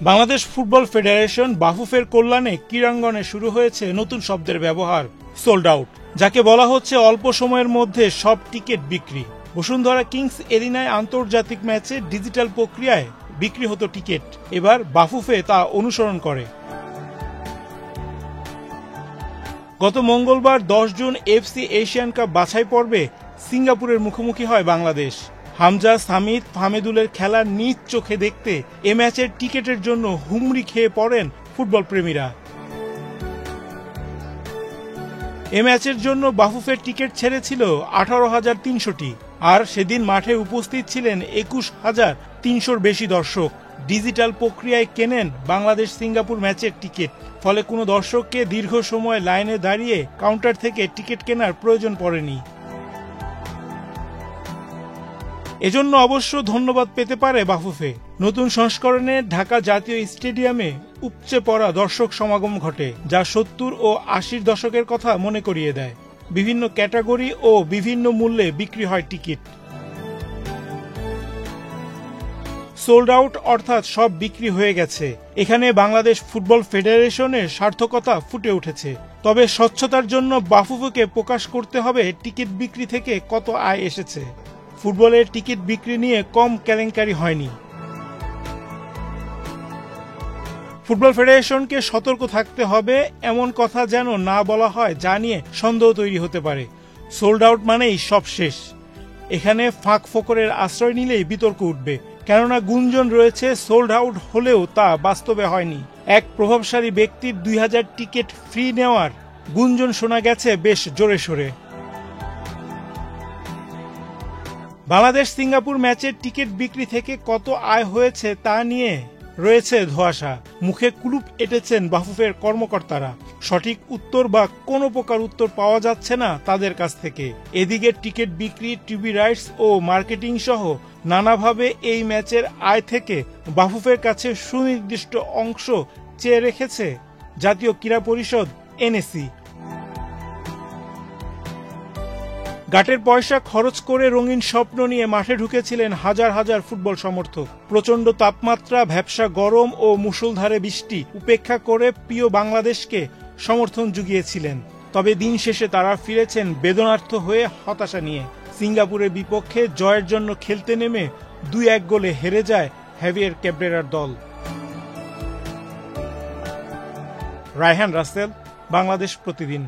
Bangladesh football federation বাফুফের কল্যাণে ক্রীড়াঙ্গনে শুরু হয়েছে নতুন শব্দের ব্যবহার, সোল্ড আউট, যাকে বলা হচ্ছে অল্প সময়ের মধ্যে সব টিকিট বিক্রি। বসুন্ধরা কিংস এরিনায় আন্তর্জাতিক ম্যাচে ডিজিটাল প্রক্রিয়ায় বিক্রি হতো টিকিট, এবার বাফুফে তা অনুসরণ করে। গত মঙ্গলবার 10 জুন এফসি এশিয়ান কাপ বাছাই পর্বে সিঙ্গাপুরের মুখোমুখি হয় বাংলাদেশ। হামজা, সামিদ, ফাহমেদুলের খেলা নিজ চোখে দেখতে এ ম্যাচের টিকিটের জন্য হুমড়ি খেয়ে পড়েন ফুটবল প্রেমীরা। এ ম্যাচের জন্য বাফুফের টিকিট ছেড়েছিল 18,300টি, আর সেদিন মাঠে উপস্থিত ছিলেন 21,300-র বেশি দর্শক। ডিজিটাল প্রক্রিয়ায় কেনেন বাংলাদেশ সিঙ্গাপুর ম্যাচের টিকিট, ফলে কোনো দর্শককে দীর্ঘ সময় লাইনে দাঁড়িয়ে কাউন্টার থেকে টিকিট কেনার প্রয়োজন পড়েনি। এজন্য অবশ্য ধন্যবাদ পেতে পারে বাফুফে। নতুন সংস্করণে ঢাকা জাতীয় স্টেডিয়ামে উপচে পড়া দর্শক সমাগম ঘটে, যা 70 ও 80-র দশকের কথা মনে করিয়ে দেয়। বিভিন্ন ক্যাটাগরি ও বিভিন্ন মূল্যে বিক্রি হয় টিকিট। সোল্ড আউট অর্থাৎ সব বিক্রি হয়ে গেছে। এখানে বাংলাদেশ ফুটবল ফেডারেশনের সার্থকতা ফুটে উঠেছে। তবে স্বচ্ছতার জন্য বাফুফেকে প্রকাশ করতে হবে টিকিট বিক্রি থেকে কত আয় এসেছে। ফুটবলের টিকিট বিক্রি নিয়ে কম কেলেঙ্কারি হয়নি। ফুটবল ফেডারেশনকে সতর্ক থাকতে হবে এমন কথা যেন না বলা হয় যা নিয়ে সন্দেহ তৈরি হতে পারে। সোল্ড আউট মানেই সব শেষ। এখানে ফাঁক ফোকরের আশ্রয় নিলেই বিতর্ক উঠবে, কেননা গুঞ্জন রয়েছে সোল্ড আউট হলেও তা বাস্তবে হয়নি। এক প্রভাবশালী ব্যক্তির 2000 টিকিট ফ্রি নেওয়ার গুঞ্জন শোনা গেছে বেশ জোরে সোরে। বাংলাদেশ সিঙ্গাপুর ম্যাচের টিকিট বিক্রি থেকে কত আয় হয়েছে তা নিয়ে রয়েছে ধোঁয়াশা। মুখে কুলুপ এঁটেছেন বাফুফের কর্মকর্তারা। সঠিক উত্তর বা কোনো প্রকার উত্তর পাওয়া যাচ্ছে না তাদের কাছ থেকে। এদিকে টিকিট বিক্রি, টিভি রাইটস ও মার্কেটিং সহ নানাভাবে এই ম্যাচের আয় থেকে বাফুফের কাছে সুনির্দিষ্ট অংশ চেয়ে রেখেছে জাতীয় ক্রীড়া পরিষদ, এনএসি। গাটের পয়সা খরচ করে রঙিন স্বপ্ন নিয়ে মাঠে ঢুকেছিলেন হাজার হাজার ফুটবল সমর্থক। প্রচণ্ড তাপমাত্রা, ভ্যাপসা গরম ও মুষলধারে বৃষ্টি উপেক্ষা করে প্রিয় বাংলাদেশকে সমর্থন জুগিয়েছিলেন। তবে দিন শেষে তারা ফিরেছেন বেদনার্থ হয়ে, হতাশা নিয়ে। সিঙ্গাপুরের বিপক্ষে জয়ের জন্য খেলতে নেমে 2-1 গোলে হেরে যায় হ্যাভিয়ার ক্যাব্রেরার দল। রায়হান রাসেল, বাংলাদেশ প্রতিদিন।